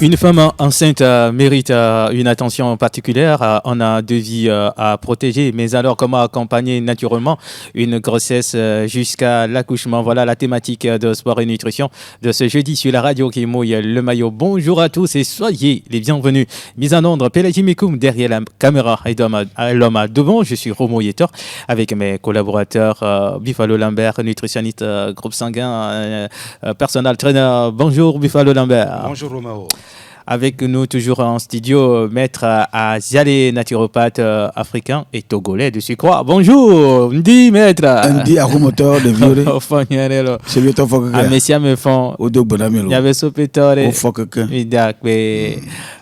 Une femme enceinte mérite une attention particulière. On a deux vies à protéger. Mais alors, comment accompagner naturellement une grossesse jusqu'à l'accouchement? Voilà la thématique de sport et nutrition de ce jeudi sur la radio qui mouille le maillot. Bonjour à tous et soyez les bienvenus. Mise en onde, Pélagie Mikoum derrière la caméra et l'homme à devant. Je suis Romo Yetor avec mes collaborateurs Buffalo Lambert, nutritionniste, groupe sanguin, personal trainer. Bonjour Buffalo Lambert. Bonjour Romo. Avec nous toujours en studio, maître Aziale, naturopathe africain et togolais de surcroît. Bonjour, Ndi maître. Ndi arumoteur de viore. C'est lui ton fokeke. Amesia me font. Odo bonamelo. Il y avait sopetore. Au fokeke.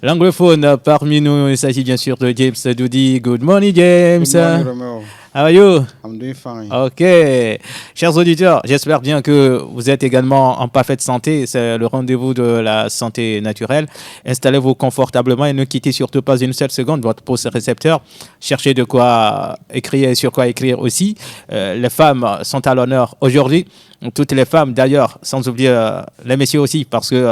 L'anglophone parmi nous, il s'agit bien sûr de James Doudi. Good morning James. Good morning Romeo. How are you? I'm doing fine. Ok. Chers auditeurs, j'espère bien que vous êtes également en parfaite santé. C'est le rendez-vous de la santé naturelle. Installez-vous confortablement et ne quittez surtout pas une seule seconde votre poste récepteur. Cherchez de quoi écrire et sur quoi écrire aussi. Les femmes sont à l'honneur aujourd'hui. Toutes les femmes d'ailleurs, sans oublier les messieurs aussi, parce que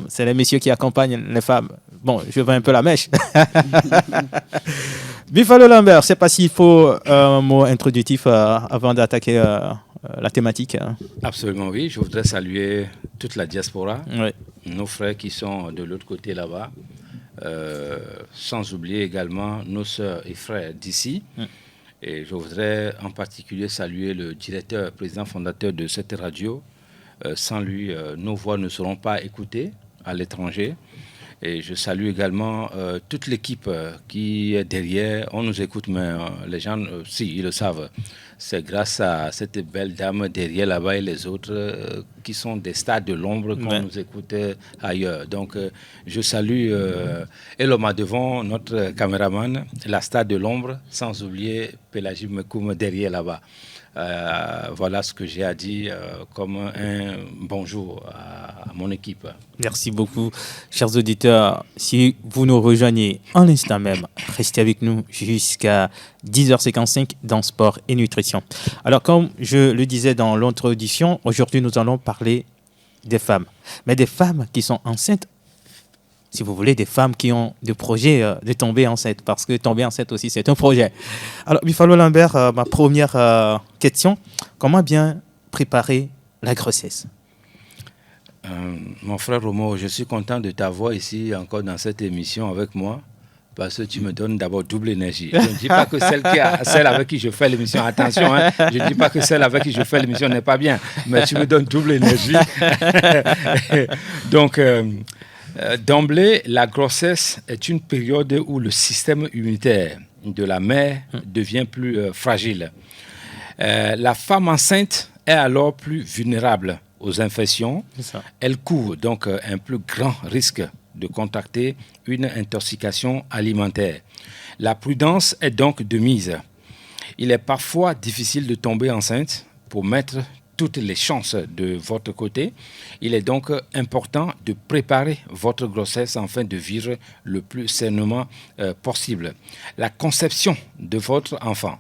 c'est les messieurs qui accompagnent les femmes. Bon, je vais un peu la mèche. Buffalo Lambert, je ne sais pas s'il faut un mot introductif avant d'attaquer la thématique. Absolument oui, je voudrais saluer toute la diaspora, oui. Nos frères qui sont de l'autre côté là-bas, sans oublier également nos sœurs et frères d'ici. Et je voudrais en particulier saluer le directeur, président fondateur de cette radio. Sans lui, nos voix ne seront pas écoutées à l'étranger. Et je salue également toute l'équipe qui est derrière. On nous écoute, mais les gens, si, ils le savent. C'est grâce à cette belle dame derrière là-bas et les autres qui sont des stars de l'ombre qu'on nous écoute ailleurs. Donc, je salue Eloma devant, notre caméraman, la star de l'ombre, sans oublier Pélagie Mikoum derrière là-bas. Voilà ce que j'ai à dire comme un bonjour à mon équipe. Merci beaucoup, chers auditeurs. Si vous nous rejoignez en l'instant même, restez avec nous jusqu'à 10h55 dans Sport et Nutrition. Alors, comme je le disais dans l'introduction, aujourd'hui nous allons parler des femmes. Mais des femmes qui sont enceintes, si vous voulez, des femmes qui ont des projets de tomber enceinte, parce que tomber enceinte aussi, c'est un projet. Alors, Buffalo Lambert, ma première question, comment bien préparer la grossesse? Mon frère Romo, je suis content de t'avoir ici encore dans cette émission avec moi, parce que tu me donnes d'abord double énergie. Je ne dis pas que celle avec qui je fais l'émission, attention, hein, je ne dis pas que celle avec qui je fais l'émission n'est pas bien, mais tu me donnes double énergie. Donc, d'emblée, la grossesse est une période où le système immunitaire de la mère devient plus fragile. La femme enceinte est alors plus vulnérable aux infections. Elle court donc un plus grand risque de contracter une intoxication alimentaire. La prudence est donc de mise. Il est parfois difficile de tomber enceinte. Pour mettre toutes les chances de votre côté, il est donc important de préparer votre grossesse afin de vivre le plus sainement possible. La conception de votre enfant.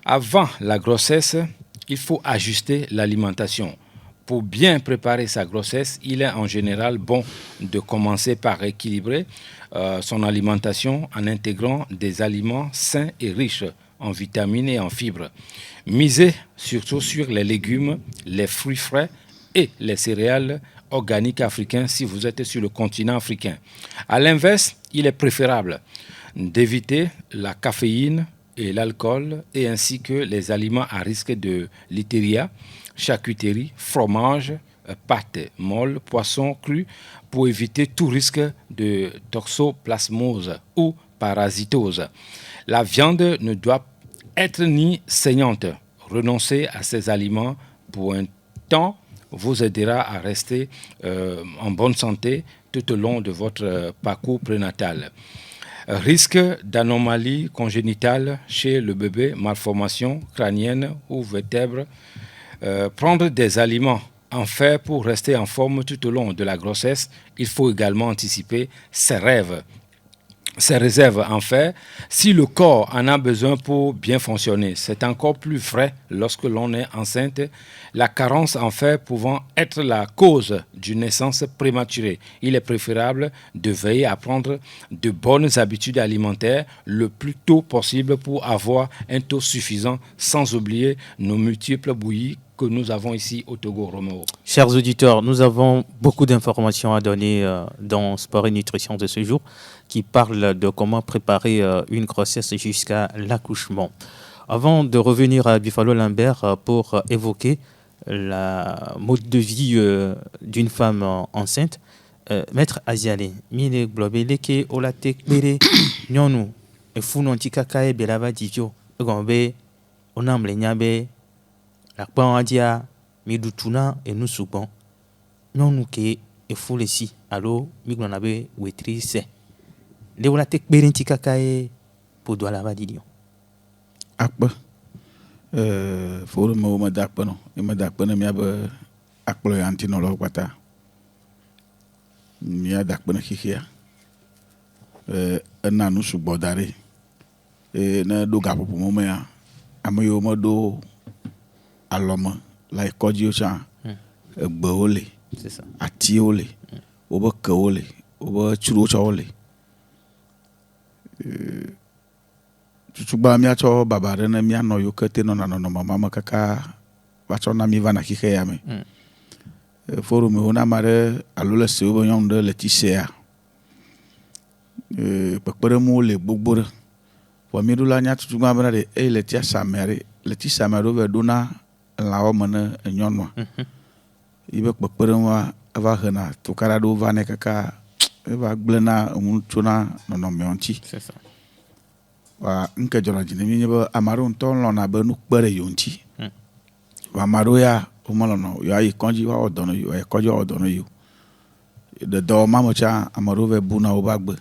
Avant la grossesse, il faut ajuster l'alimentation. Pour bien préparer sa grossesse, il est en général bon de commencer par équilibrer son alimentation en intégrant des aliments sains et riches en vitamines et en fibres. Misez surtout sur les légumes, les fruits frais et les céréales organiques africains si vous êtes sur le continent africain. À l'inverse, il est préférable d'éviter la caféine et l'alcool et ainsi que les aliments à risque de litéria, charcuterie, fromage, pâtes molles, poissons crus pour éviter tout risque de toxoplasmose ou parasitose. La viande ne doit être ni saignante. Renoncer à ces aliments pour un temps vous aidera à rester en bonne santé tout au long de votre parcours prénatal. Risque d'anomalie congénitale chez le bébé, malformation crânienne ou vertèbre. Prendre des aliments en fer pour rester en forme tout au long de la grossesse. Il faut également anticiper ses rêves. ces réserves, en fait, si le corps en a besoin pour bien fonctionner. C'est encore plus vrai lorsque l'on est enceinte, la carence, en fait, pouvant être la cause d'une naissance prématurée. Il est préférable de veiller à prendre de bonnes habitudes alimentaires le plus tôt possible pour avoir un taux suffisant, sans oublier nos multiples bouillies que nous avons ici au Togo, Roméo. Chers auditeurs, nous avons beaucoup d'informations à donner dans Sport et Nutrition de ce jour qui parle de comment préparer une grossesse jusqu'à l'accouchement. Avant de revenir à Buffalo Lambert pour évoquer la mode de vie d'une femme enceinte, Maître Aziale, mine globele ke olate kpere nyonu e funo tikaka e belava divio gombe onamle nyabe la kpanwadia midutuna e nusubon nyonu ke e fulesi alo miglona be wetri se le olate kpere tikaka e podo la vadidio akpa foro mo ma dakpa no e ma dakpa na mia be akplo yanti no lo kwata mia dakpa na kikia na nu sugbɔ da ɖi ne ɖo gaƒoƒo mo mea ame yiwo meɖo alɔme le kɔdziwo tsã egbewo le atiwo le wobe kewo le wobe tsrowo tsɛ wo le tutugbã míatsɔ baba ɖe ne míanɔ yiwo ke te nɔna nɔnɔme ma me kaka va tsɔ na mí vana xixe ya me forum me wona ma ɖe alo le sewo be nyɔnu ɖe le tisea kpekpeɖeŋuwo le gbogbo ɖe vɔ mí ɖo la nya tutugbã bena ɖe eye le tia samea ɖe le ti samea ɖo va ɖona lãwo me ne nyɔnua yi be kpekpeɖeŋua eva hena tukaɖa ɖewo va nɛ kaka eva gblẽna ŋu tsona nɔnɔmewo ŋuti wa nke dzɔna dzi ne mí nye be ame aɖewo ŋutɔ lɔ̃na be nu kpe ɖe yewo ŋuti vɔ ame aɖewo ya womelɔ̃na yewo ayi kɔdzi woawɔ dɔ ne yewo ayi kɔdzi woawɔ dɔ ne yewo ɖe dɔwɔma me tsã ame aɖewo va buna wobe agbe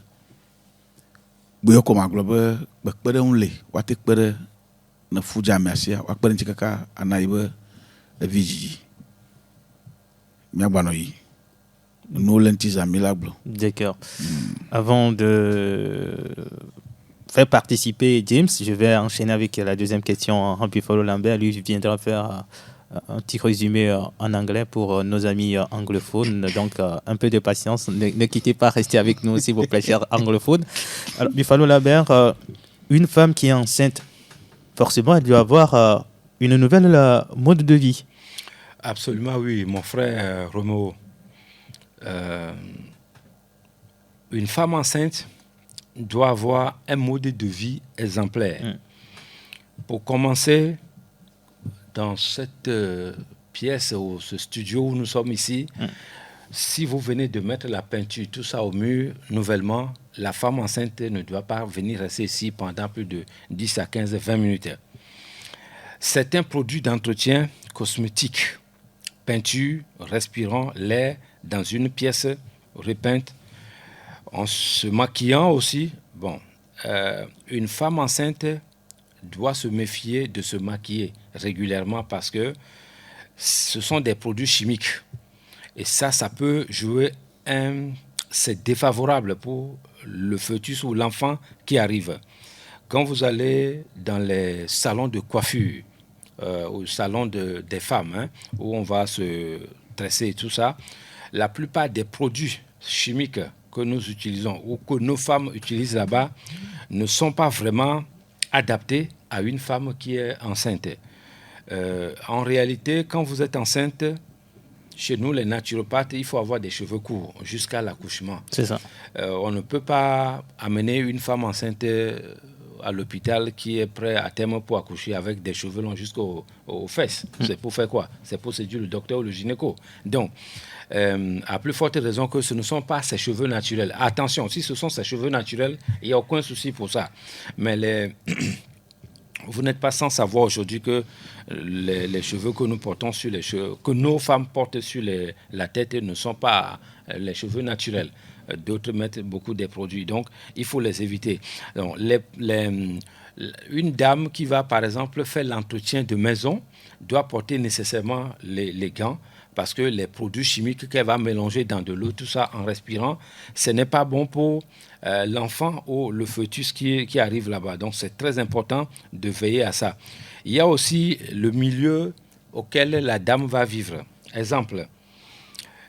gbewo ko magblɔ be kpekpeɖeŋu le woate kpe ɖe ne fudzamea sia woakpe ɖe ŋuti kaka ana yi be evi dzidzi míagbanɔ yi nuwo le ŋuti zã mí la gblɔ. D'accord. Avant de faire participer James, je vais enchaîner avec la deuxième question en Buffalo Lambert. Lui viendra faire un petit résumé en anglais pour nos amis anglophones. Donc, un peu de patience. Ne quittez pas, restez avec nous, s'il vous plaît, chers anglophones. Alors, Buffalo Lambert, une femme qui est enceinte, forcément, elle doit avoir une nouvelle mode de vie. Absolument, oui, mon frère Roméo. Une femme enceinte doit avoir un mode de vie exemplaire. Pour commencer, dans cette pièce ou ce studio où nous sommes ici, si vous venez de mettre la peinture, tout ça au mur, nouvellement, la femme enceinte ne doit pas venir rester ici pendant plus de 10 à 15, 20 minutes. Certains produits d'entretien cosmétique, peinture, respirant l'air dans une pièce repeinte, en se maquillant aussi. Bon, une femme enceinte doit se méfier de se maquiller régulièrement parce que ce sont des produits chimiques. Et ça peut jouer c'est défavorable pour le fœtus ou l'enfant qui arrive. Quand vous allez dans les salons de coiffure, au salon des femmes, où on va se tresser et tout ça, la plupart des produits chimiques que nous utilisons ou que nos femmes utilisent là-bas ne sont pas vraiment adaptés à une femme qui est enceinte. En réalité, quand vous êtes enceinte, chez nous, les naturopathes, il faut avoir des cheveux courts jusqu'à l'accouchement. C'est ça. On ne peut pas amener une femme enceinte à l'hôpital qui est prêt à terme pour accoucher avec des cheveux longs jusqu'aux fesses. C'est pour faire quoi? C'est pour séduire le docteur ou le gynéco. Donc, à plus forte raison que ce ne sont pas ses cheveux naturels. Attention, si ce sont ses cheveux naturels, il n'y a aucun souci pour ça. Mais vous n'êtes pas sans savoir aujourd'hui que les cheveux que nous portons sur les cheveux, que nos femmes portent sur la tête ne sont pas les cheveux naturels. D'autres mettent beaucoup de produits, donc il faut les éviter. Donc, Une dame qui va, par exemple, faire l'entretien de maison doit porter nécessairement les gants parce que les produits chimiques qu'elle va mélanger dans de l'eau, tout ça en respirant, ce n'est pas bon pour l'enfant ou le fœtus qui arrive là-bas. Donc, c'est très important de veiller à ça. Il y a aussi le milieu auquel la dame va vivre. Exemple,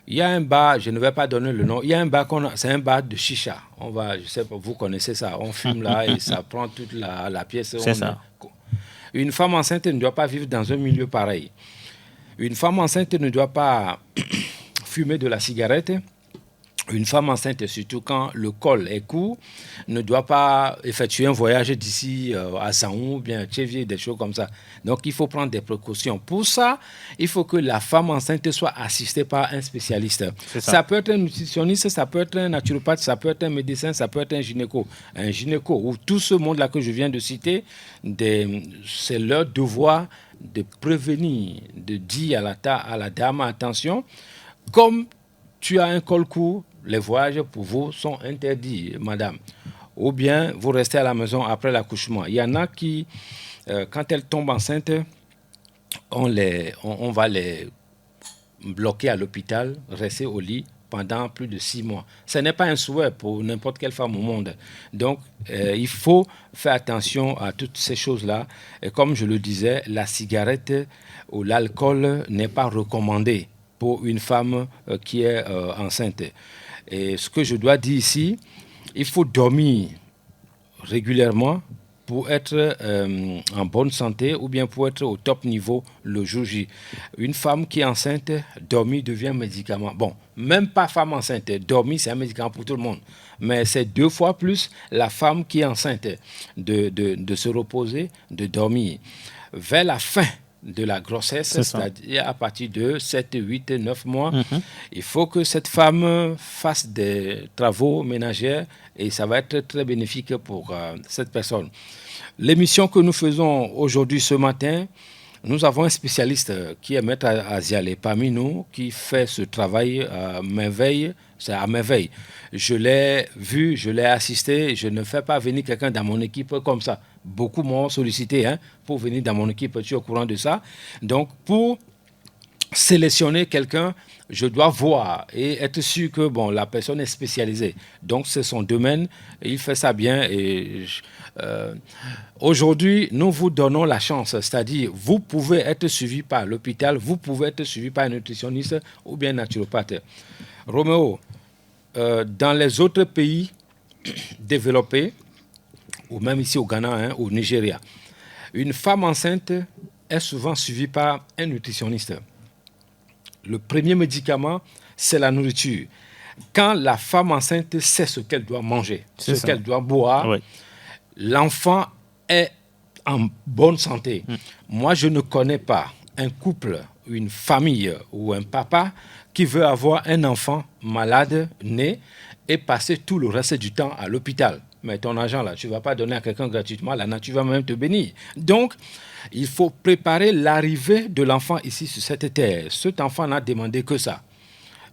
il y a un bar, je ne vais pas donner le nom, il y a un bar, c'est un bar de chicha. Je sais pas, vous connaissez ça, on fume là et ça prend toute la pièce. C'est ça. Une femme enceinte ne doit pas vivre dans un milieu pareil. Une femme enceinte ne doit pas fumer de la cigarette. Une femme enceinte, surtout quand le col est court, ne doit pas effectuer un voyage d'ici à Saon ou bien à Tchévier, des choses comme ça. Donc, il faut prendre des précautions. Pour ça, il faut que la femme enceinte soit assistée par un spécialiste. Ça peut être un nutritionniste, ça peut être un naturopathe, ça peut être un médecin, ça peut être un gynéco. Un gynéco, ou tout ce monde-là que je viens de citer, c'est leur devoir de prévenir, de dire à la dame, attention, comme tu as un col court, les voyages pour vous sont interdits, madame. Ou bien vous restez à la maison après l'accouchement. Il y en a qui, quand elles tombent enceintes, on va les bloquer à l'hôpital, rester au lit pendant plus de 6 mois. Ce n'est pas un souhait pour n'importe quelle femme au monde. Donc, il faut faire attention à toutes ces choses-là. Et comme je le disais, la cigarette ou l'alcool n'est pas recommandé pour une femme qui est enceinte. Et ce que je dois dire ici, il faut dormir régulièrement pour être en bonne santé ou bien pour être au top niveau le jour J. Une femme qui est enceinte, dormir devient médicament. Bon, même pas femme enceinte, dormir c'est un médicament pour tout le monde. Mais c'est 2 fois plus la femme qui est enceinte de se reposer, de dormir. Vers la fin de la grossesse, c'est-à-dire à partir de 7, 8, 9 mois, il faut que cette femme fasse des travaux ménagers et ça va être très bénéfique pour cette personne. L'émission que nous faisons aujourd'hui, ce matin, nous avons un spécialiste qui est Maître Azialé parmi nous, qui fait ce travail à merveille. C'est à merveille. Je l'ai vu, je l'ai assisté. Je ne fais pas venir quelqu'un dans mon équipe comme ça. Beaucoup m'ont sollicité pour venir dans mon équipe. Tu es au courant de ça. Donc, pour sélectionner quelqu'un, je dois voir et être sûr que la personne est spécialisée. Donc, c'est son domaine. Et il fait ça bien. Et aujourd'hui, nous vous donnons la chance. C'est-à-dire, vous pouvez être suivi par l'hôpital, vous pouvez être suivi par un nutritionniste ou bien un naturopathe. Roméo, dans les autres pays développés, ou même ici au Ghana, au Nigeria, une femme enceinte est souvent suivie par un nutritionniste. Le premier médicament, c'est la nourriture. Quand la femme enceinte sait ce qu'elle doit manger, qu'elle doit boire, l'enfant est en bonne santé. Moi, je ne connais pas un couple, une famille ou un papa qui veut avoir un enfant malade, né, et passer tout le reste du temps à l'hôpital. Mais ton argent, là, tu ne vas pas donner à quelqu'un gratuitement, la nature va même te bénir. Donc, il faut préparer l'arrivée de l'enfant ici sur cette terre. Cet enfant n'a demandé que ça.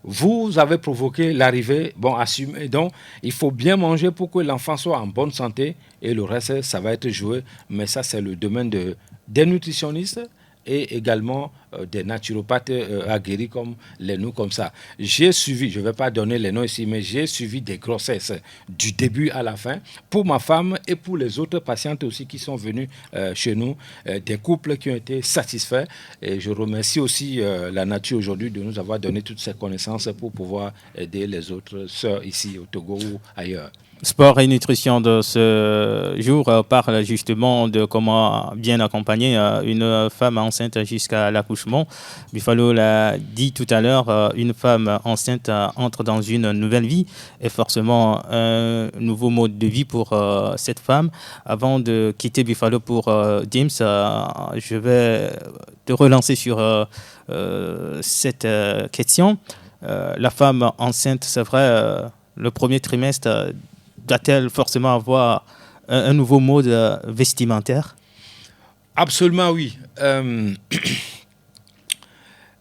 Vous avez provoqué l'arrivée, assumez. Donc, il faut bien manger pour que l'enfant soit en bonne santé et le reste, ça va être joué. Mais ça, c'est le domaine des nutritionnistes et également des naturopathes aguerris comme nous, comme ça. J'ai suivi, je ne vais pas donner les noms ici, mais j'ai suivi des grossesses du début à la fin pour ma femme et pour les autres patientes aussi qui sont venues chez nous, des couples qui ont été satisfaits. Et je remercie aussi la nature aujourd'hui de nous avoir donné toutes ces connaissances pour pouvoir aider les autres sœurs ici au Togo ou ailleurs. Sport et nutrition de ce jour parle justement de comment bien accompagner une femme enceinte jusqu'à l'accouchement. Buffalo l'a dit tout à l'heure, une femme enceinte entre dans une nouvelle vie et forcément un nouveau mode de vie pour cette femme. Avant de quitter Buffalo pour James, je vais te relancer sur cette question. La femme enceinte, c'est vrai, le premier trimestre, doit-elle forcément avoir un nouveau mode vestimentaire? Absolument oui.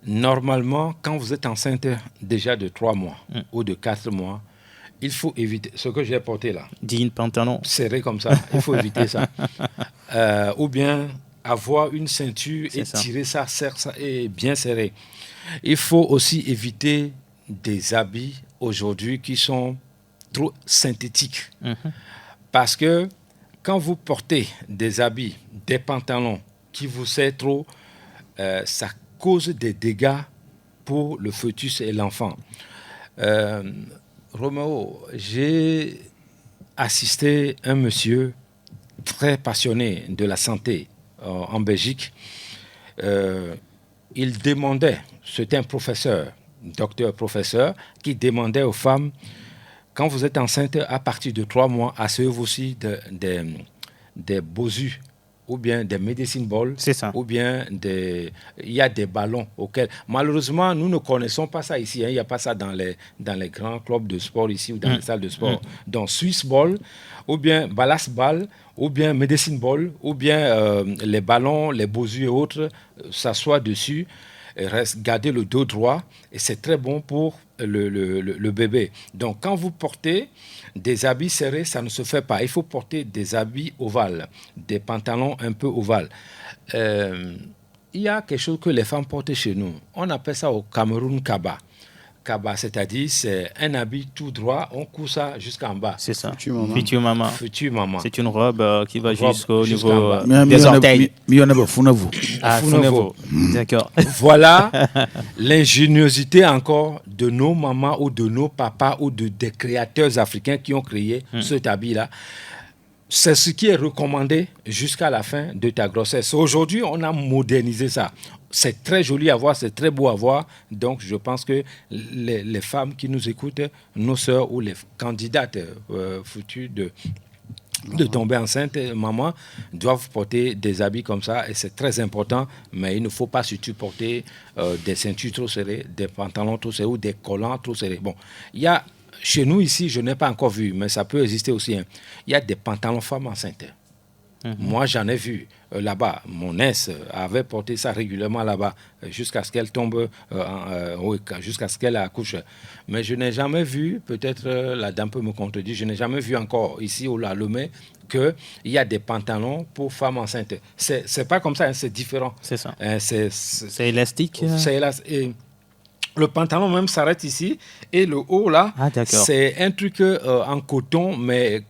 Normalement, quand vous êtes enceinte déjà de 3 mois ou de 4 mois, il faut éviter ce que j'ai porté là. Jean, pantalon. Serré comme ça, il faut éviter ça. Ou bien avoir une ceinture et tirer ça, serre ça et bien serré. Il faut aussi éviter des habits aujourd'hui qui sont trop synthétiques. Parce que quand vous portez des habits, des pantalons qui vous serrent trop, ça cause des dégâts pour le fœtus et l'enfant. Roméo, j'ai assisté un monsieur très passionné de la santé en Belgique. Il demandait, c'était un professeur, docteur-professeur, qui demandait aux femmes, quand vous êtes enceinte à partir de 3 mois, asseyez-vous aussi des bosus ou bien des medicine balls, ou bien il y a des ballons auxquels... Malheureusement, nous ne connaissons pas ça ici. Il n'y a pas ça dans les grands clubs de sport ici ou dans les salles de sport. Donc, Swiss ball, ou bien ballast ball, ou bien medicine ball, ou bien les ballons, les bosus et autres, s'asseoir dessus, garder le dos droit, et c'est très bon pour le bébé. Donc, quand vous portez des habits serrés, ça ne se fait pas. Il faut porter des habits ovales, des pantalons un peu ovales. Il y a quelque chose que les femmes portent chez nous. On appelle ça au Cameroun kaba. Kaba, c'est-à-dire c'est un habit tout droit, on coud ça jusqu'en bas. C'est ça. Futur maman. Futur maman. C'est une robe qui va jusqu'au niveau des orteils. D'accord. Voilà l'ingéniosité encore de nos mamans ou de nos papas ou des créateurs africains qui ont créé cet habit-là. C'est ce qui est recommandé jusqu'à la fin de ta grossesse. Aujourd'hui, on a modernisé ça. C'est très joli à voir, c'est très beau à voir. Donc, je pense que les femmes qui nous écoutent, nos sœurs ou les candidates futures de tomber enceinte, maman, doivent porter des habits comme ça. Et c'est très important. Mais il ne faut pas surtout porter des ceintures trop serrées, des pantalons trop serrés ou des collants trop serrés. Bon, il y a... Chez nous, ici, je n'ai pas encore vu, mais ça peut exister aussi. Il y a des pantalons femmes enceintes. Moi, j'en ai vu là-bas. Mon ex avait porté ça régulièrement là-bas jusqu'à ce qu'elle tombe, jusqu'à ce qu'elle accouche. Mais je n'ai jamais vu, peut-être la dame peut me contredire, je n'ai jamais vu encore ici au Lomé qu'il y a des pantalons pour femmes enceintes. C'est pas comme ça, c'est différent. C'est ça. C'est élastique. C'est élastique. Le pantalon même s'arrête ici et le haut là, c'est un truc en coton, mais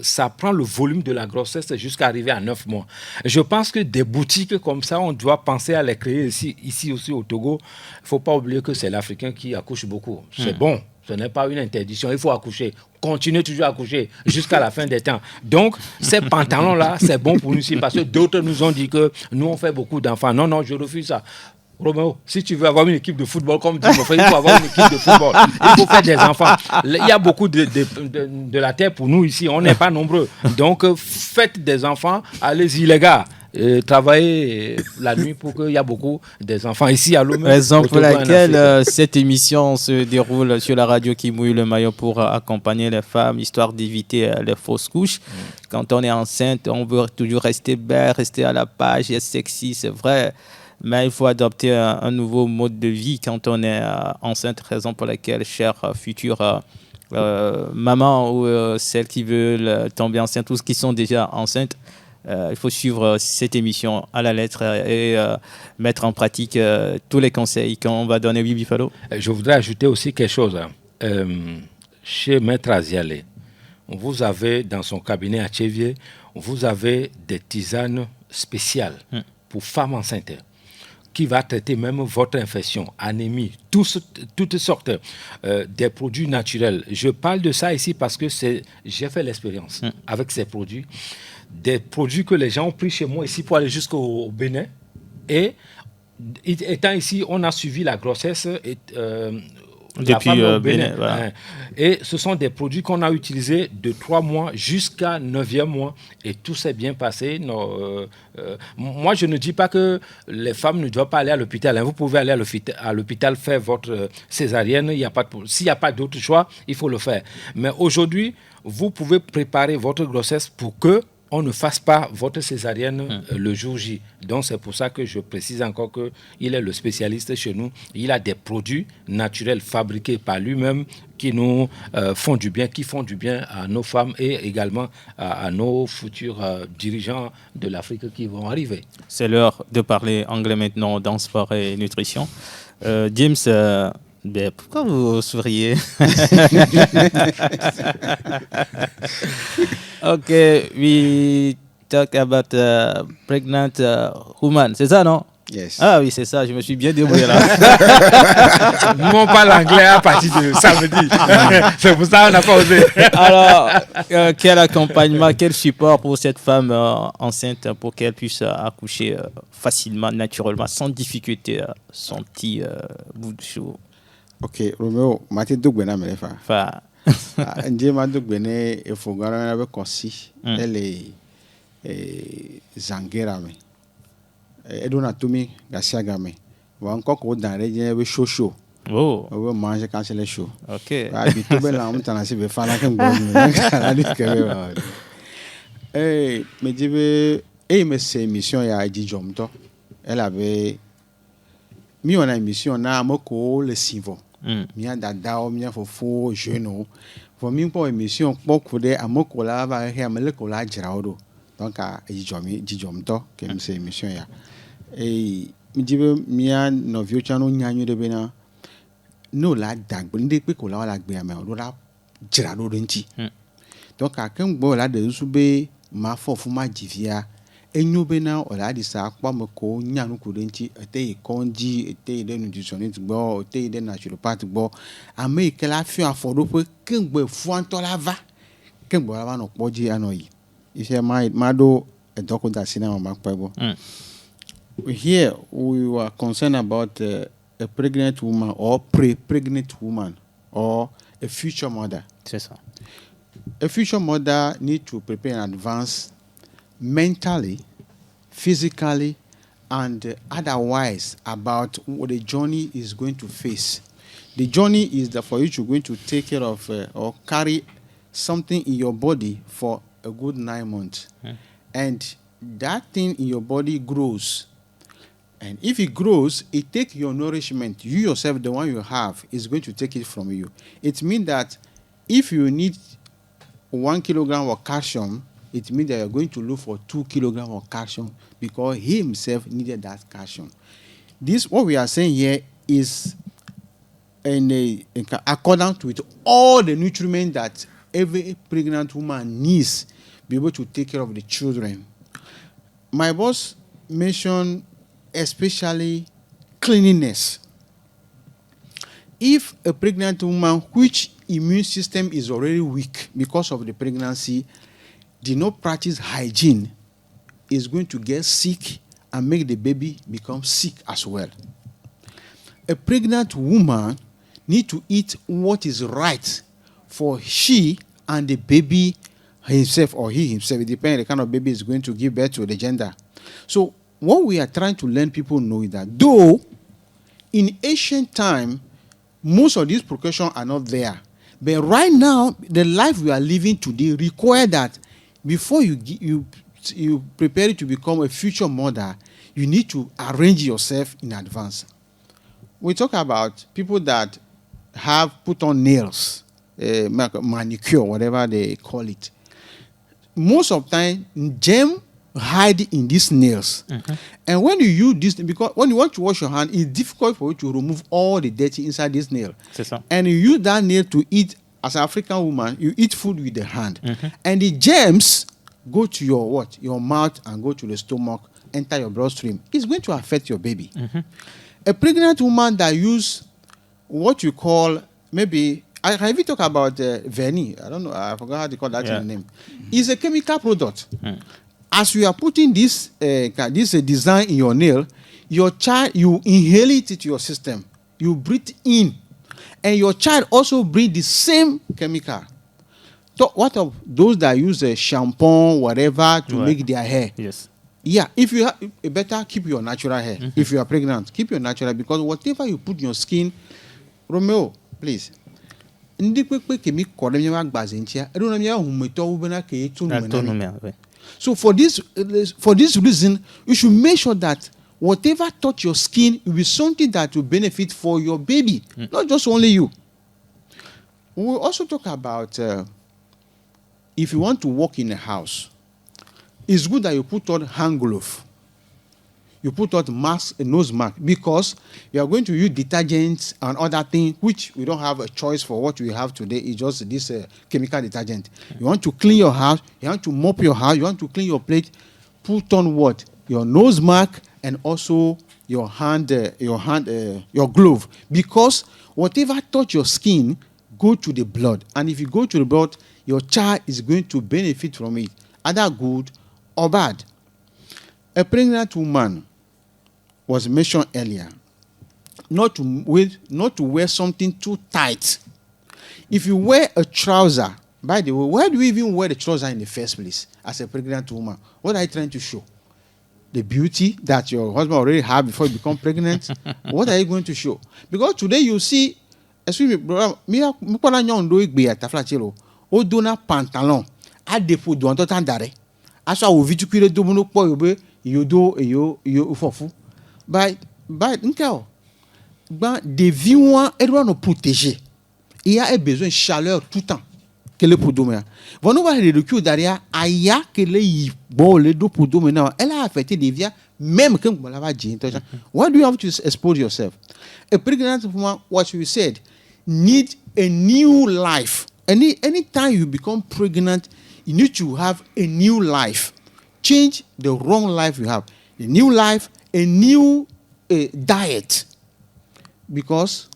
ça prend le volume de la grossesse jusqu'à arriver à 9 mois. Je pense que des boutiques comme ça, on doit penser à les créer ici aussi au Togo. Il ne faut pas oublier que c'est l'Africain qui accouche beaucoup. C'est bon, ce n'est pas une interdiction, il faut accoucher. Continuez toujours à accoucher jusqu'à la fin des temps. Donc, ces pantalons-là, c'est bon pour nous ici parce que d'autres nous ont dit que nous, on fait beaucoup d'enfants. Non, je refuse ça. Roméo, si tu veux avoir une équipe de football, comme dit mon frère, il faut avoir une équipe de football. Il faut faire des enfants. Il y a beaucoup de la terre pour nous ici. On n'est pas nombreux. Donc, faites des enfants. Allez-y, les gars. Travaillez la nuit pour qu'il y ait beaucoup des enfants ici à Lomé. Raison pour laquelle cette émission se déroule sur la radio qui mouille le maillot pour accompagner les femmes, histoire d'éviter les fausses couches. Quand on est enceinte, on veut toujours rester belle, rester à la page, être sexy, c'est vrai. Mais il faut adopter un nouveau mode de vie quand on est enceinte, raison pour laquelle, chère future maman ou celles qui veulent tomber enceinte, tous qui sont déjà enceintes, il faut suivre cette émission à la lettre et mettre en pratique tous les conseils qu'on va donner. Oui, Bifalo. Je voudrais ajouter aussi quelque chose. Chez Maître Aziale, vous avez dans son cabinet à Tchévier, vous avez des tisanes spéciales pour femmes enceintes, qui va traiter même votre infection, anémie, toutes sortes des produits naturels. Je parle de ça ici parce que j'ai fait l'expérience avec ces produits. Des produits que les gens ont pris chez moi ici pour aller jusqu'au Bénin. Et étant ici, on a suivi la grossesse depuis Bénin. Voilà. Et ce sont des produits qu'on a utilisés de 3 mois jusqu'à 9e mois. Et tout s'est bien passé. Moi, je ne dis pas que les femmes ne doivent pas aller à l'hôpital. Vous pouvez aller à l'hôpital faire votre césarienne. S'il n'y a pas d'autre choix, il faut le faire. Mais aujourd'hui, vous pouvez préparer votre grossesse pour que on ne fasse pas votre césarienne le jour J. Donc c'est pour ça que je précise encore qu'il est le spécialiste chez nous. Il a des produits naturels fabriqués par lui-même qui nous font du bien, qui font du bien à nos femmes et également à nos futurs dirigeants de l'Afrique qui vont arriver. C'est l'heure de parler anglais maintenant dans sport et nutrition. James, pourquoi vous souriez? Okay, we talk about pregnant woman. C'est ça, non? Yes. Ah oui, c'est ça. Je me suis bien débrouillé là. Nous, on parle anglais à partir de samedi. C'est pour ça qu'on n'a pas osé. Alors, quel accompagnement, quel support pour cette femme enceinte pour qu'elle puisse accoucher facilement, naturellement, sans difficulté, son petit bout de chou. Ok, Romeo, mati dugbe na merefa. Enfin, Nje ma dugbe ne efogara na be kosi. Ele zangera me. Edona tumi gasiaga me. Wa nko ko dan reje be shosho. oh, We manje cancel show. ok. Ba bi to be la mutana si be fala ke ngbo mi. Na di kebe ba. Me dibe me se mission ya jijomto. Elle avait mi on a émission na moko le sivo. Mi a dada o mi a fofo jeune. Fo mi po émission poko de amoko la ba he amele ko la jira odo. Donc a jijomto ke mi se émission ya. Mi dibe mi a no vio chano nyanyu de bena. No la dagbe ndi pe ko la gbe ame o la jira do nti. Donc a ken gbo la de sube ma fofu ma jivia. Enyo bena o la di sa pa mo ko nyanu ko nti ete konji ete de nutritionist gbo ete de naturopath gbo ame ke la fi afodo pe ken gbo fu anto la va ken gbo la va no poji anoyi ise ma do e doctor sina ma pa gbo. Here we were concerned about a pregnant woman or pre-pregnant woman or a future mother. C'est ça. A future mother need to prepare in advance mentally, physically, and otherwise about what the journey is going to face. The journey is that for you to going to take care of or carry something in your body for a good 9 months. And that thing in your body grows. And if it grows, it takes your nourishment. You yourself, the one you have, is going to take it from you. It means that if you need 1 kilogram of calcium, it means that you're going to look for 2 kilograms of calcium because he himself needed that calcium. This, what we are saying here, is in accordance with all the nutrients that every pregnant woman needs to be able to take care of the children. My boss mentioned especially cleanliness. If a pregnant woman, which immune system is already weak because of the pregnancy, did not practice hygiene, is going to get sick and make the baby become sick as well. A pregnant woman needs to eat what is right for she and the baby himself or he himself. It depends on the kind of baby is going to give birth to the gender. So what we are trying to let people know is that though in ancient time, most of these precautions are not there. But right now, the life we are living today requires that before you prepare to become a future mother, you need to arrange yourself in advance. We talk about people that have put on nails, manicure, whatever they call it. Most of the time, germ hide in these nails. And when you use this, because when you want to wash your hand, it's difficult for you to remove all the dirty inside this nail. C'est ça. And you use that nail to eat. As an African woman, you eat food with the hand. And the germs go to your what? Your mouth and go to the stomach, enter your bloodstream. It's going to affect your baby. A pregnant woman that use what you call, maybe, I even talk about Verni. I don't know, I forgot how they call that in the name. It's a chemical product. As you are putting this design in your nail, your child, you inhale it into your system. You breathe in. And your child also breathe the same chemical. So what of those that use a shampoo, whatever, to make their hair? Yes. Yeah, if you better keep your natural hair. If you are pregnant, keep your natural, because whatever you put in your skin, Romeo, please. Ndi kwe kemi kore mi wa gbaze ntia. Edo na mi ya humeto ubena ke etu numena. So for this reason, you should make sure that whatever touch your skin will be something that will benefit for your baby, not just only you. We will also talk about if you want to work in a house, it's good that you put on hand glove. You put on mask, a nose mask, because you are going to use detergents and other things, which we don't have a choice for. What we have today is just this chemical detergent. You want to clean your house, you want to mop your house, you want to clean your plate, put on what? Your nose mask and also your glove, because whatever touch your skin go to the blood, and if you go to the blood, your child is going to benefit from it, either good or bad. A pregnant woman was mentioned earlier, not to wear something too tight. If you wear a trouser, by the way, why do you even wear the trouser in the first place as a pregnant woman? What are you trying to show? The beauty that your husband already had before you become pregnant? What are you going to show? Because today you see, excuse me, brother, odona pantalon a depo do anto tandare. Aso awo vitukire do mono po yobe yodo yo fofu. But nkao des viewants et doit nous protéger. Il y a besoin de chaleur tout le temps. Que le pour demain. Vous nous voyez le cul derrière, aya que les bon le do pour demain. Elle a affecté des vies même quand vous l'avez dit. Why do you have to expose yourself? A pregnant woman, what you said, need a new life. Any time you become pregnant, you need to have a new life. Change the wrong life you have. A new life, a new diet, because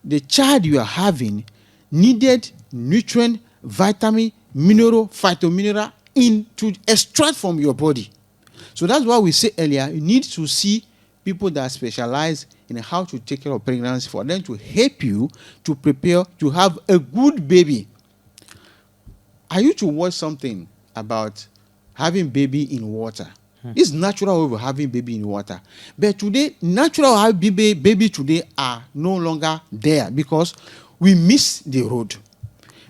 the child you are having needed nutrient, vitamin, mineral, phytomineral to extract from your body. So that's why we say earlier, you need to see people that specialize in how to take care of pregnancy, for them to help you to prepare to have a good baby. I used to watch something about having baby in water. It's natural way of having baby in water. But today, natural having baby today are no longer there because we miss the road.